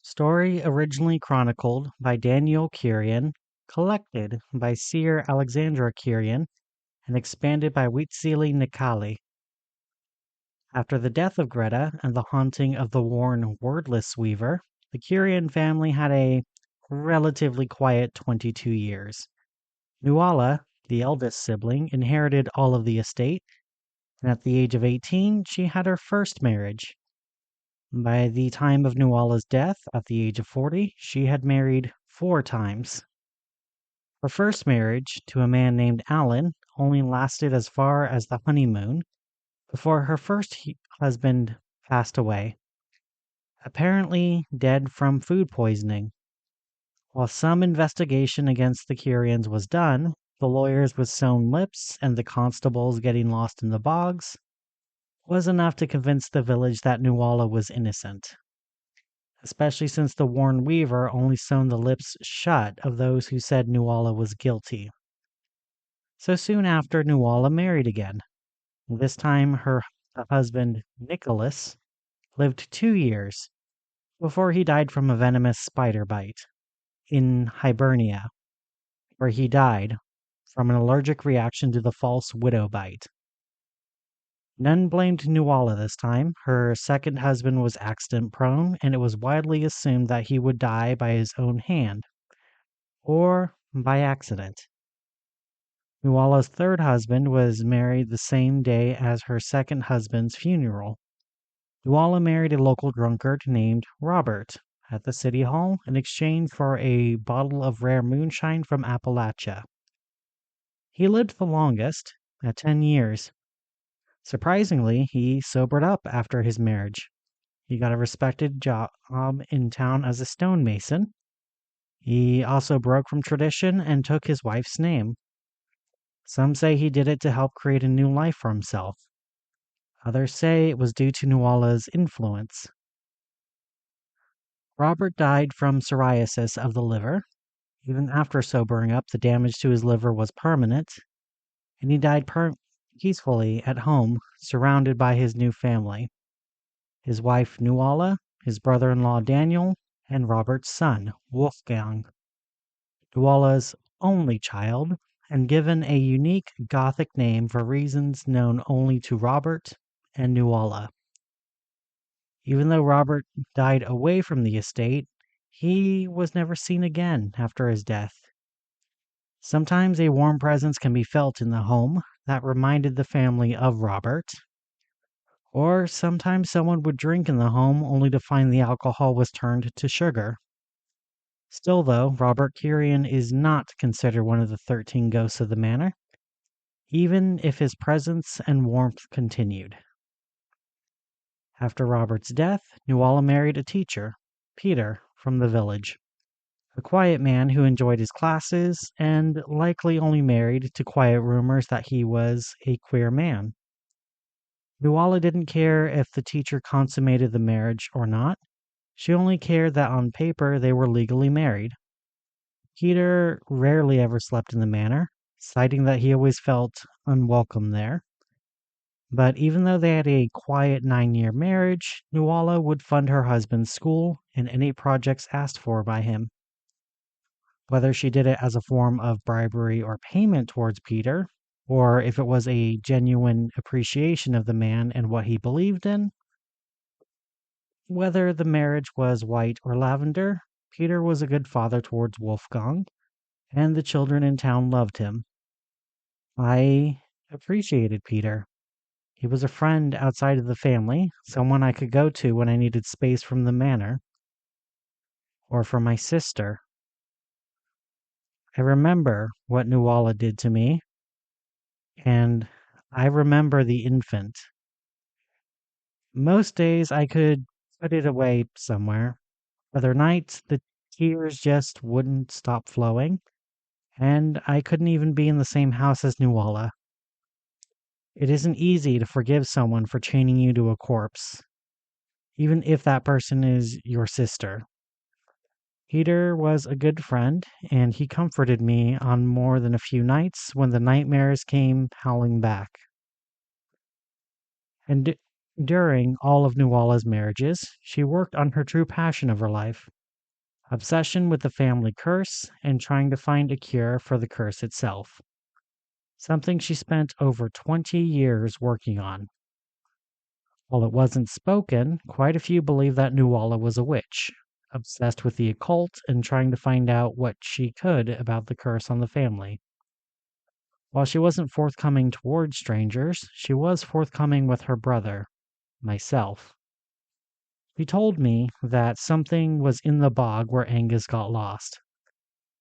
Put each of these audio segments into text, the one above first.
Story originally chronicled by Daniel Curien, collected by seer Alexandra Curien, and expanded by Wheatsily Nikali. After the death of Greta and the haunting of the worn wordless weaver, the Curien family had a relatively quiet 22 years. Nuala, the eldest sibling, inherited all of the estate, and at the age of 18, she had her first marriage. By the time of Nuala's death, at the age of 40, she had married 4 times. Her first marriage, to a man named Alan, only lasted as far as the honeymoon before her first husband passed away, apparently dead from food poisoning. While some investigation against the Curians was done, the lawyers with sewn lips and the constables getting lost in the bogs was enough to convince the village that Nuala was innocent, especially since the worn weaver only sewn the lips shut of those who said Nuala was guilty. So soon after, Nuala married again. This time her husband, Nicholas, lived 2 years before he died from a venomous spider bite in Hibernia, where he died from an allergic reaction to the false widow bite. None blamed Nuala this time. Her second husband was accident prone, and it was widely assumed that he would die by his own hand, or by accident. Nuala's third husband was married the same day as her second husband's funeral. Nuala married a local drunkard named Robert at the city hall in exchange for a bottle of rare moonshine from Appalachia. He lived the longest, at 10 years. Surprisingly, he sobered up after his marriage. He got a respected job in town as a stonemason. He also broke from tradition and took his wife's name. Some say he did it to help create a new life for himself. Others say it was due to Nuala's influence. Robert died from psoriasis of the liver. Even after sobering up, the damage to his liver was permanent, and he died peacefully at home, surrounded by his new family. His wife Nuala, his brother-in-law Daniel, and Robert's son, Wolfgang. Nuala's only child, and given a unique Gothic name for reasons known only to Robert and Nuala. Even though Robert died away from the estate, he was never seen again after his death. Sometimes a warm presence can be felt in the home that reminded the family of Robert, or sometimes someone would drink in the home only to find the alcohol was turned to sugar. Still, though, Robert Curien is not considered one of the 13 ghosts of the manor, even if his presence and warmth continued. After Robert's death, Nuala married a teacher, Peter, from the village. A quiet man who enjoyed his classes and likely only married to quiet rumors that he was a queer man. Nuala didn't care if the teacher consummated the marriage or not. She only cared that on paper they were legally married. Peter rarely ever slept in the manor, citing that he always felt unwelcome there. But even though they had a quiet 9-year marriage, Nuala would fund her husband's school and any projects asked for by him. Whether she did it as a form of bribery or payment towards Peter, or if it was a genuine appreciation of the man and what he believed in, whether the marriage was white or lavender, Peter was a good father towards Wolfgang, and the children in town loved him. I appreciated Peter. He was a friend outside of the family, someone I could go to when I needed space from the manor, or for my sister. I remember what Nuala did to me, and I remember the infant. Most days I could put it away somewhere. Other nights the tears just wouldn't stop flowing, and I couldn't even be in the same house as Nuala. It isn't easy to forgive someone for chaining you to a corpse, even if that person is your sister. Peter was a good friend, and he comforted me on more than a few nights when the nightmares came howling back. And during all of Nuala's marriages, she worked on her true passion of her life, obsession with the family curse, and trying to find a cure for the curse itself, something she spent over 20 years working on. While it wasn't spoken, quite a few believed that Nuala was a witch, obsessed with the occult and trying to find out what she could about the curse on the family. While she wasn't forthcoming towards strangers, she was forthcoming with her brother, myself. He told me that something was in the bog where Angus got lost,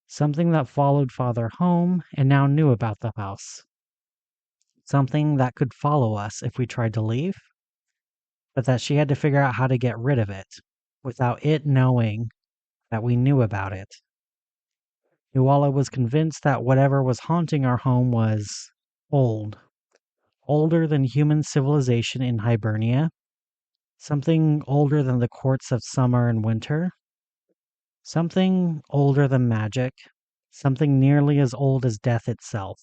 something that followed Father home and now knew about the house, something that could follow us if we tried to leave, but that she had to figure out how to get rid of it without it knowing that we knew about it. Nuala was convinced that whatever was haunting our home was old, older than human civilization in Hibernia, something older than the courts of summer and winter, something older than magic, something nearly as old as death itself,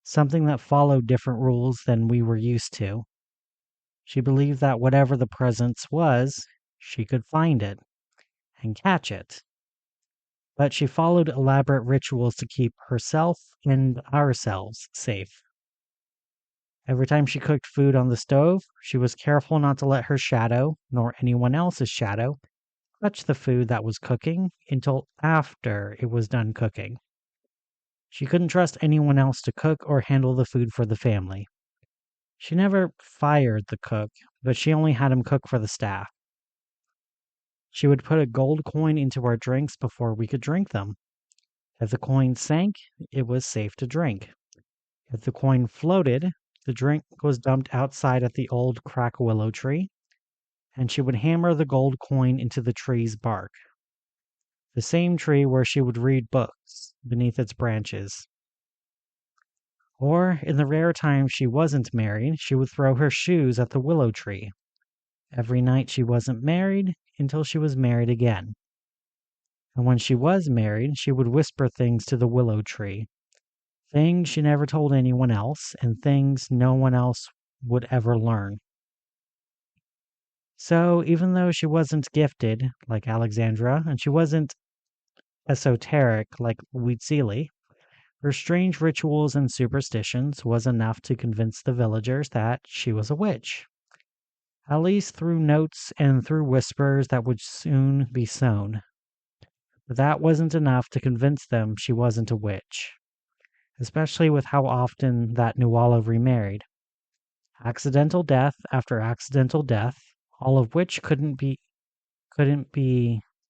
something that followed different rules than we were used to. She believed that whatever the presence was, she could find it and catch it. But she followed elaborate rituals to keep herself and ourselves safe. Every time she cooked food on the stove, she was careful not to let her shadow, nor anyone else's shadow, touch the food that was cooking until after it was done cooking. She couldn't trust anyone else to cook or handle the food for the family. She never fired the cook, but she only had him cook for the staff. She would put a gold coin into our drinks before we could drink them. If the coin sank, it was safe to drink. If the coin floated, the drink was dumped outside at the old crack willow tree, and she would hammer the gold coin into the tree's bark, the same tree where she would read books beneath its branches. Or, in the rare times she wasn't married, she would throw her shoes at the willow tree. Every night she wasn't married until she was married again. And when she was married, she would whisper things to the willow tree, things she never told anyone else, and things no one else would ever learn. So, even though she wasn't gifted like Alexandra, and she wasn't esoteric like Wheatsily, her strange rituals and superstitions was enough to convince the villagers that she was a witch, at least through notes and through whispers that would soon be sown. But that wasn't enough to convince them she wasn't a witch, especially with how often that Nuala remarried. Accidental death after accidental death, all of which couldn't be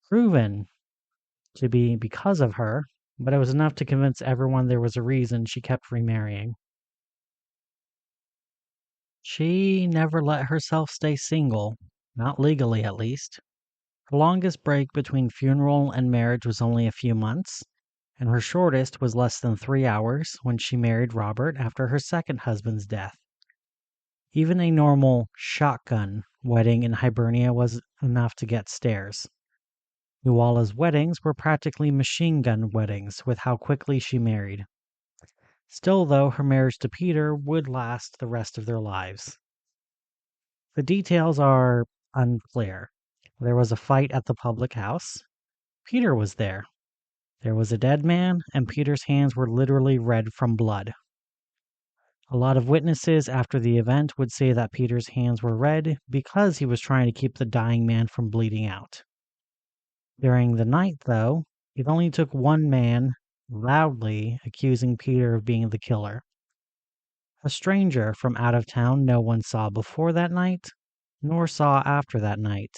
proven to be because of her, but it was enough to convince everyone there was a reason she kept remarrying. She never let herself stay single, not legally at least. Her longest break between funeral and marriage was only a few months, and her shortest was less than 3 hours when she married Robert after her second husband's death. Even a normal shotgun wedding in Hibernia was enough to get stares. Nuala's weddings were practically machine gun weddings with how quickly she married. Still, though, her marriage to Peter would last the rest of their lives. The details are unclear. There was a fight at the public house. Peter was there. There was a dead man, and Peter's hands were literally red from blood. A lot of witnesses after the event would say that Peter's hands were red because he was trying to keep the dying man from bleeding out. During the night, though, it only took one man loudly accusing Peter of being the killer. A stranger from out of town no one saw before that night, nor saw after that night.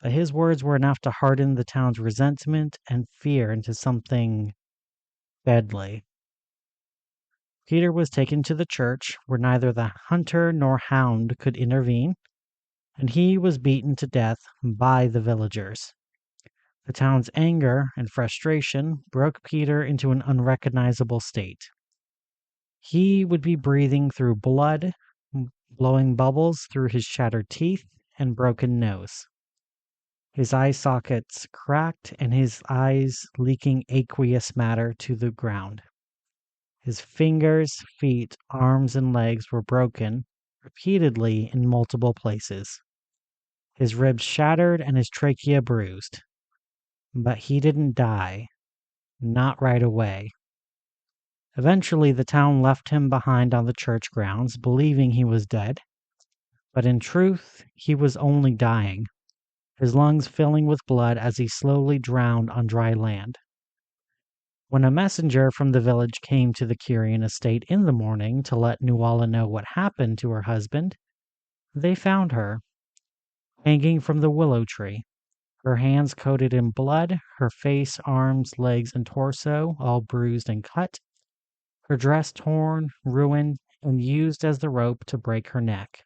But his words were enough to harden the town's resentment and fear into something deadly. Peter was taken to the church, where neither the hunter nor hound could intervene, and he was beaten to death by the villagers. The town's anger and frustration broke Peter into an unrecognizable state. He would be breathing through blood, blowing bubbles through his shattered teeth and broken nose. His eye sockets cracked and his eyes leaking aqueous matter to the ground. His fingers, feet, arms, and legs were broken repeatedly in multiple places. His ribs shattered and his trachea bruised. But he didn't die, not right away. Eventually, the town left him behind on the church grounds, believing he was dead. But in truth, he was only dying, his lungs filling with blood as he slowly drowned on dry land. When a messenger from the village came to the Curien estate in the morning to let Nuala know what happened to her husband, they found her, hanging from the willow tree, her hands coated in blood, her face, arms, legs, and torso all bruised and cut, her dress torn, ruined, and used as the rope to break her neck,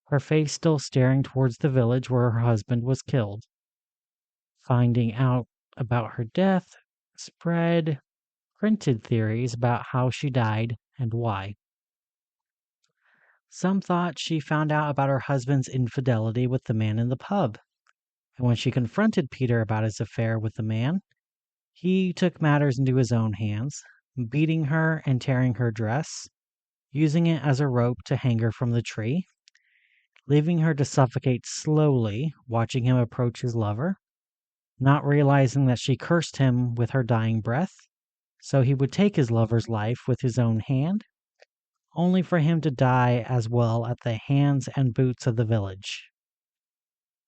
her face still staring towards the village where her husband was killed. Finding out about her death spread printed theories about how she died and why. Some thought she found out about her husband's infidelity with the man in the pub, and when she confronted Peter about his affair with the man, he took matters into his own hands, beating her and tearing her dress, using it as a rope to hang her from the tree, leaving her to suffocate slowly, watching him approach his lover, not realizing that she cursed him with her dying breath, so he would take his lover's life with his own hand, only for him to die as well at the hands and boots of the village.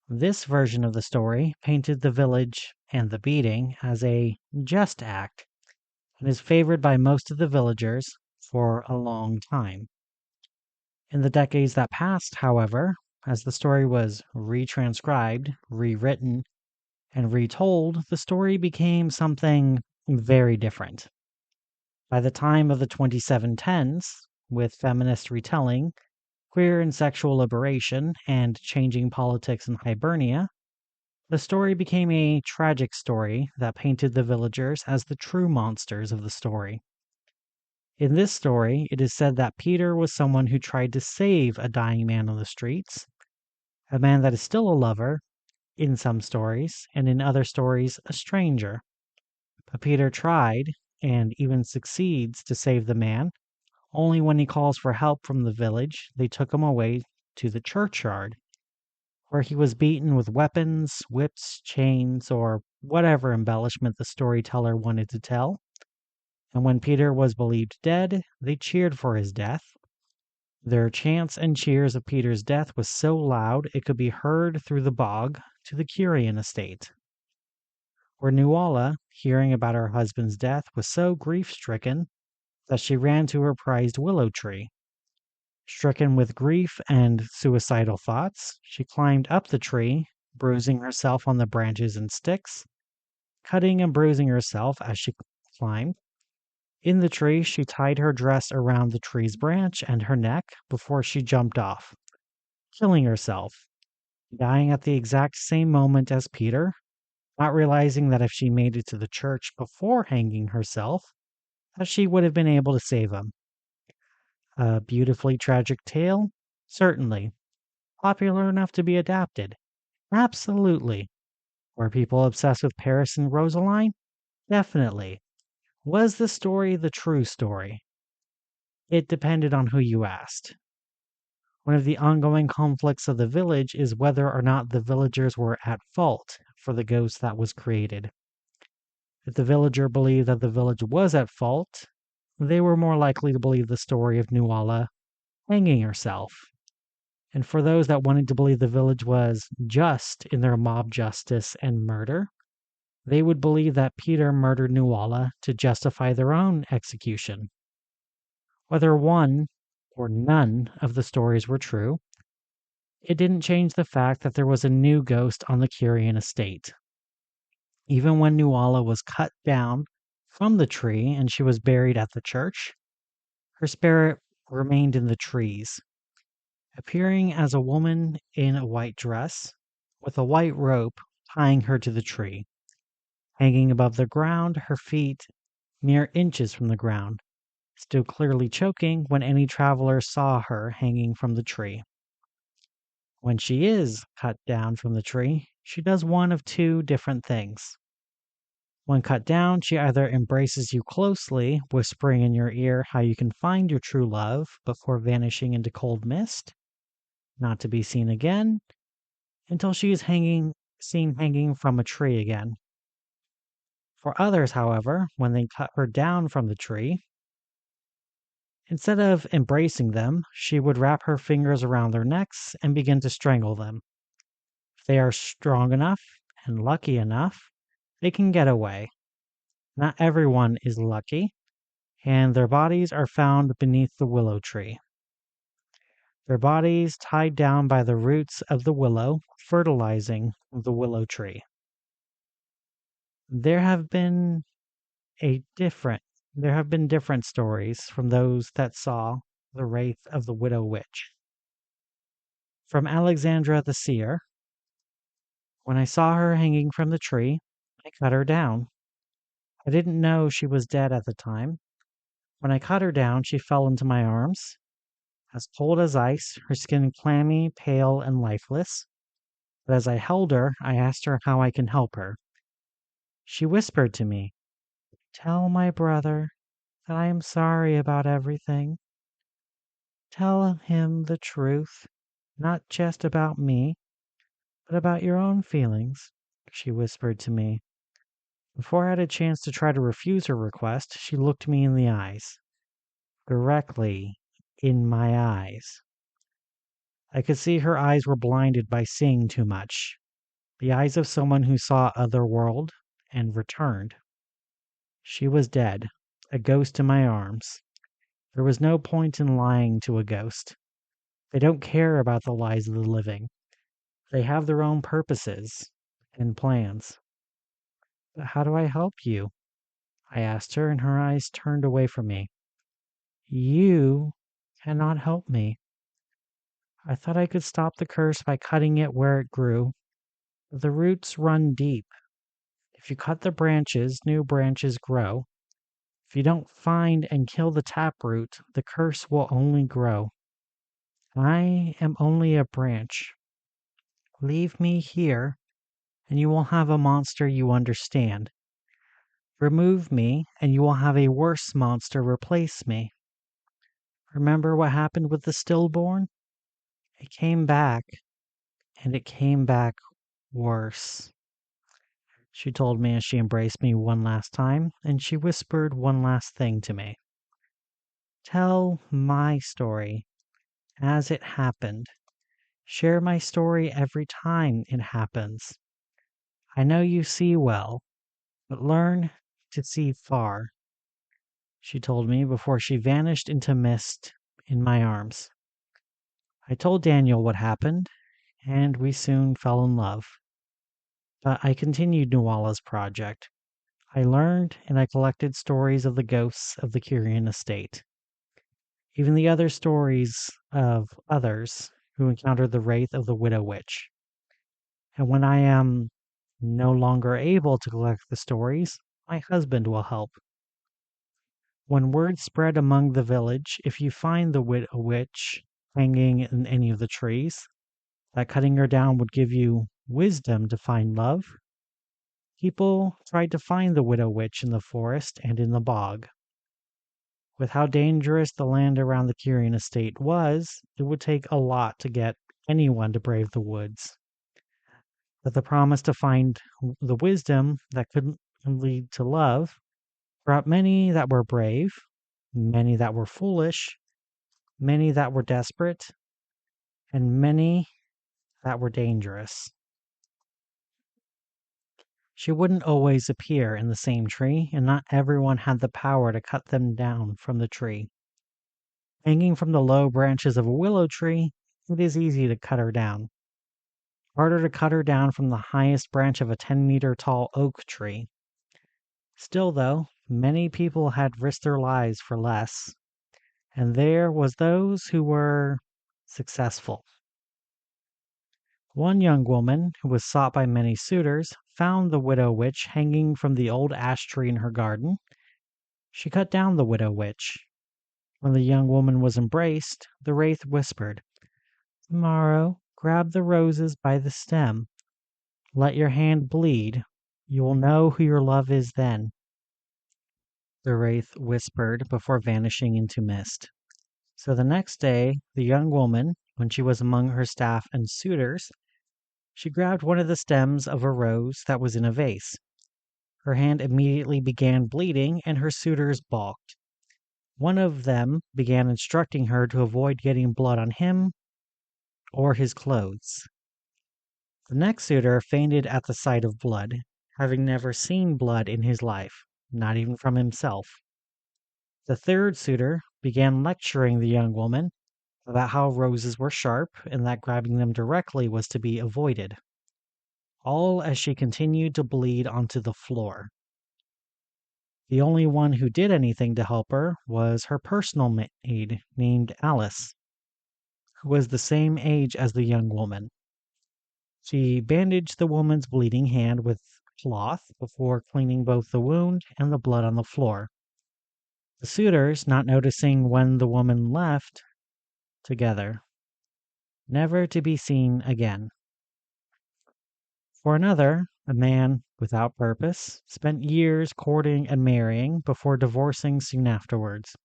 This version of the story painted the village and the beating as a just act and is favored by most of the villagers for a long time. In the decades that passed, however, as the story was retranscribed, rewritten, and retold, the story became something very different. By the time of the 2710s, with feminist retelling, queer and sexual liberation, and changing politics in Hibernia, the story became a tragic story that painted the villagers as the true monsters of the story. In this story, it is said that Peter was someone who tried to save a dying man on the streets, a man that is still a lover, in some stories, and in other stories, a stranger. But Peter tried, and even succeeds, to save the man. Only when he calls for help from the village, they took him away to the churchyard, where he was beaten with weapons, whips, chains, or whatever embellishment the storyteller wanted to tell. And when Peter was believed dead, they cheered for his death. Their chants and cheers of Peter's death was so loud it could be heard through the bog to the Curien estate, where Nuala, hearing about her husband's death, was so grief-stricken that she ran to her prized willow tree. Stricken with grief and suicidal thoughts, she climbed up the tree, bruising herself on the branches and sticks, cutting and bruising herself as she climbed. In the tree, she tied her dress around the tree's branch and her neck before she jumped off, killing herself, dying at the exact same moment as Peter, not realizing that if she made it to the church before hanging herself, that she would have been able to save him. A beautifully tragic tale? Certainly. Popular enough to be adapted? Absolutely. Were people obsessed with Paris and Rosaline? Definitely. Was the story the true story? It depended on who you asked. One of the ongoing conflicts of the village is whether or not the villagers were at fault for the ghost that was created. If the villager believed that the village was at fault, they were more likely to believe the story of Nuala hanging herself. And for those that wanted to believe the village was just in their mob justice and murder, they would believe that Peter murdered Nuala to justify their own execution. Whether one or none of the stories were true, it didn't change the fact that there was a new ghost on the Curien estate. Even when Nuala was cut down from the tree and she was buried at the church, her spirit remained in the trees, appearing as a woman in a white dress, with a white rope tying her to the tree, hanging above the ground, her feet mere inches from the ground, still clearly choking when any traveler saw her hanging from the tree. When she is cut down from the tree, she does one of two different things. When cut down, she either embraces you closely, whispering in your ear how you can find your true love before vanishing into cold mist, not to be seen again, until she is seen hanging from a tree again, For others, however, when they cut her down from the tree, instead of embracing them, she would wrap her fingers around their necks and begin to strangle them. If they are strong enough and lucky enough, they can get away. Not everyone is lucky, and their bodies are found beneath the willow tree. Their bodies tied down by the roots of the willow, fertilizing the willow tree. There have been there have been different stories from those that saw the wraith of the widow witch. From Alexandra the seer, when I saw her hanging from the tree, I cut her down. I didn't know she was dead at the time. When I cut her down, she fell into my arms, as cold as ice, her skin clammy, pale, and lifeless. But as I held her, I asked her how I can help her. She whispered to me, "Tell my brother that I am sorry about everything. Tell him the truth, not just about me, but about your own feelings," she whispered to me. Before I had a chance to try to refuse her request, she looked me in the eyes. Directly in my eyes. I could see her eyes were blinded by seeing too much. The eyes of someone who saw other world and returned. She was dead, a ghost in my arms. There was no point in lying to a ghost. They don't care about the lives of the living. They have their own purposes and plans. But how do I help you? I asked her, and her eyes turned away from me. You cannot help me. I thought I could stop the curse by cutting it where it grew. But the roots run deep. If you cut the branches, new branches grow. If you don't find and kill the taproot, the curse will only grow. I am only a branch. Leave me here, and you will have a monster you understand. Remove me, and you will have a worse monster replace me. Remember what happened with the stillborn? It came back, and it came back worse. She told me as she embraced me one last time, and she whispered one last thing to me. Tell my story as it happened. Share my story every time it happens. I know you see well, but learn to see far, she told me before she vanished into mist in my arms. I told Daniel what happened, and we soon fell in love. But I continued Nuala's project. I learned and I collected stories of the ghosts of the Curien estate. Even the other stories of others who encountered the wraith of the widow witch. And when I am no longer able to collect the stories, my husband will help. When word spread among the village, if you find the widow witch hanging in any of the trees, that cutting her down would give you wisdom to find love, people tried to find the widow witch in the forest and in the bog. With how dangerous the land around the Curien estate was, it would take a lot to get anyone to brave the woods. But the promise to find the wisdom that could lead to love brought many that were brave, many that were foolish, many that were desperate, and many that were dangerous. She wouldn't always appear in the same tree, and not everyone had the power to cut them down from the tree. Hanging from the low branches of a willow tree, it is easy to cut her down. Harder to cut her down from the highest branch of a 10-meter tall oak tree. Still, though, many people had risked their lives for less, and there was those who were successful. One young woman, who was sought by many suitors, found the widow witch hanging from the old ash tree in her garden. She cut down the widow witch. When the young woman was embraced, the wraith whispered, "Tomorrow, grab the roses by the stem. Let your hand bleed. You will know who your love is then," the wraith whispered before vanishing into mist. So the next day, the young woman, when she was among her staff and suitors, she grabbed one of the stems of a rose that was in a vase. Her hand immediately began bleeding, and her suitors balked. One of them began instructing her to avoid getting blood on him or his clothes. The next suitor fainted at the sight of blood, having never seen blood in his life, not even from himself. The third suitor began lecturing the young woman about how roses were sharp and that grabbing them directly was to be avoided, all as she continued to bleed onto the floor. The only one who did anything to help her was her personal maid named Alice, who was the same age as the young woman. She bandaged the woman's bleeding hand with cloth before cleaning both the wound and the blood on the floor. The suitors, not noticing when the woman left, together, never to be seen again. For another, a man without purpose spent years courting and marrying before divorcing soon afterwards.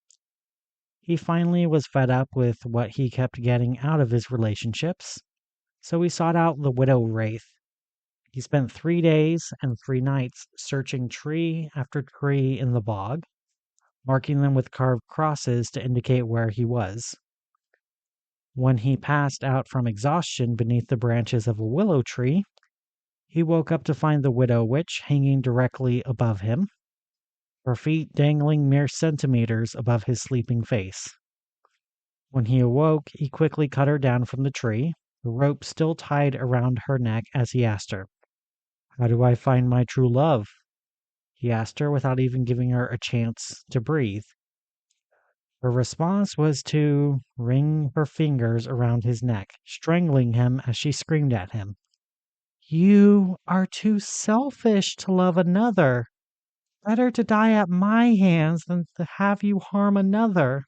He finally was fed up with what he kept getting out of his relationships, so he sought out the widow Wraith. He spent 3 days and 3 nights searching tree after tree in the bog, marking them with carved crosses to indicate where he was. When he passed out from exhaustion beneath the branches of a willow tree, he woke up to find the widow witch hanging directly above him, her feet dangling mere centimeters above his sleeping face. When he awoke, he quickly cut her down from the tree, the rope still tied around her neck as he asked her, "How do I find my true love?" He asked her without even giving her a chance to breathe. Her response was to wring her fingers around his neck, strangling him as she screamed at him, "You are too selfish to love another. Better to die at my hands than to have you harm another,"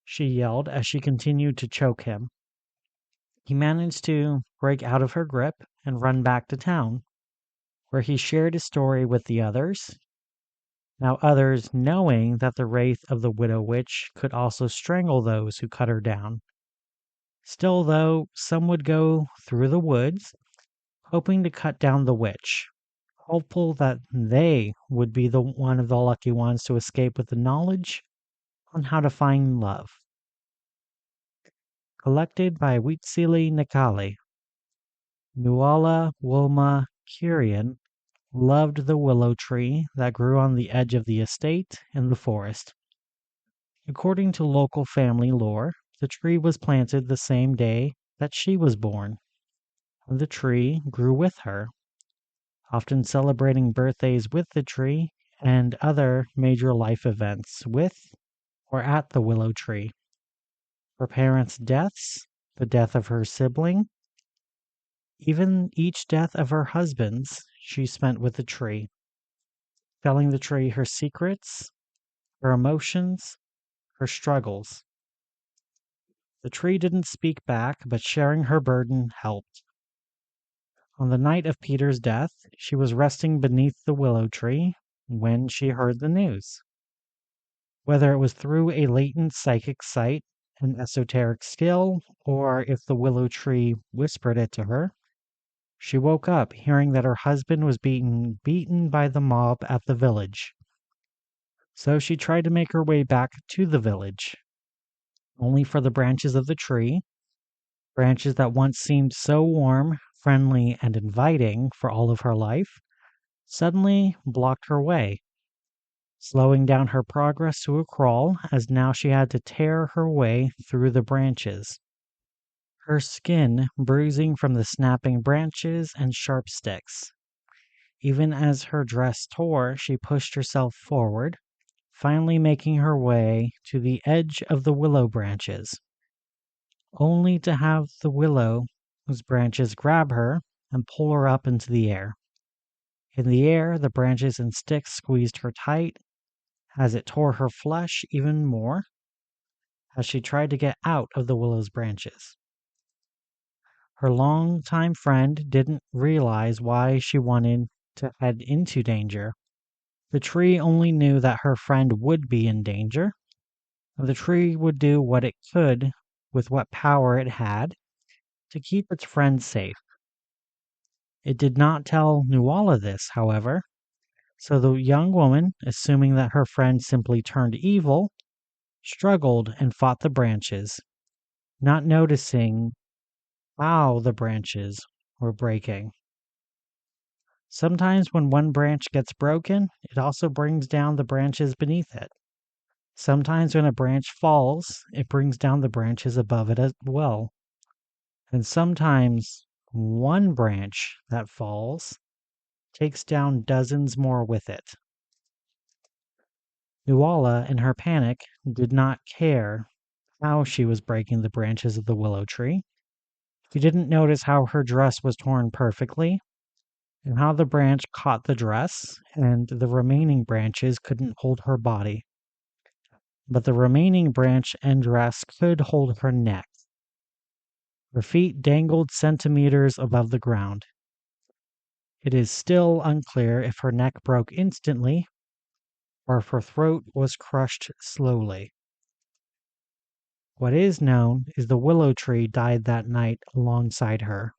she yelled as she continued to choke him. He managed to break out of her grip and run back to town, where he shared his story with the others. Now others, knowing that the wraith of the widow witch could also strangle those who cut her down. Still, though, some would go through the woods, hoping to cut down the witch, hopeful that they would be one of the lucky ones to escape with the knowledge on how to find love. Collected by Wraith Nikali. Nuala Wilma Curien loved the willow tree that grew on the edge of the estate in the forest. According to local family lore, the tree was planted the same day that she was born, and the tree grew with her, often celebrating birthdays with the tree and other major life events with or at the willow tree. Her parents' deaths, the death of her sibling, even each death of her husband's, she spent with the tree, telling the tree her secrets, her emotions, her struggles. The tree didn't speak back, but sharing her burden helped. On the night of Peter's death, she was resting beneath the willow tree when she heard the news. Whether it was through a latent psychic sight, an esoteric skill, or if the willow tree whispered it to her, she woke up hearing that her husband was being beaten by the mob at the village. So she tried to make her way back to the village, only for the branches of the tree, branches that once seemed so warm, friendly, and inviting for all of her life, suddenly blocked her way, slowing down her progress to a crawl as now she had to tear her way through the branches, her skin bruising from the snapping branches and sharp sticks. Even as her dress tore, she pushed herself forward, finally making her way to the edge of the willow branches, only to have the willow's branches grab her and pull her up into the air. In the air, the branches and sticks squeezed her tight as it tore her flesh even more as she tried to get out of the willow's branches. Her longtime friend didn't realize why she wanted to head into danger. The tree only knew that her friend would be in danger, and the tree would do what it could with what power it had to keep its friend safe. It did not tell Nuala this, however, So the young woman, assuming that her friend simply turned evil, struggled and fought the branches, not noticing how the branches were breaking. Sometimes when one branch gets broken, it also brings down the branches beneath it. Sometimes when a branch falls, it brings down the branches above it as well. And sometimes one branch that falls takes down dozens more with it. Nuala, in her panic, did not care how she was breaking the branches of the willow tree. She didn't notice how her dress was torn perfectly, and how the branch caught the dress, and the remaining branches couldn't hold her body. But the remaining branch and dress could hold her neck. Her feet dangled centimeters above the ground. It is still unclear if her neck broke instantly or if her throat was crushed slowly. What is known is the willow tree died that night alongside her.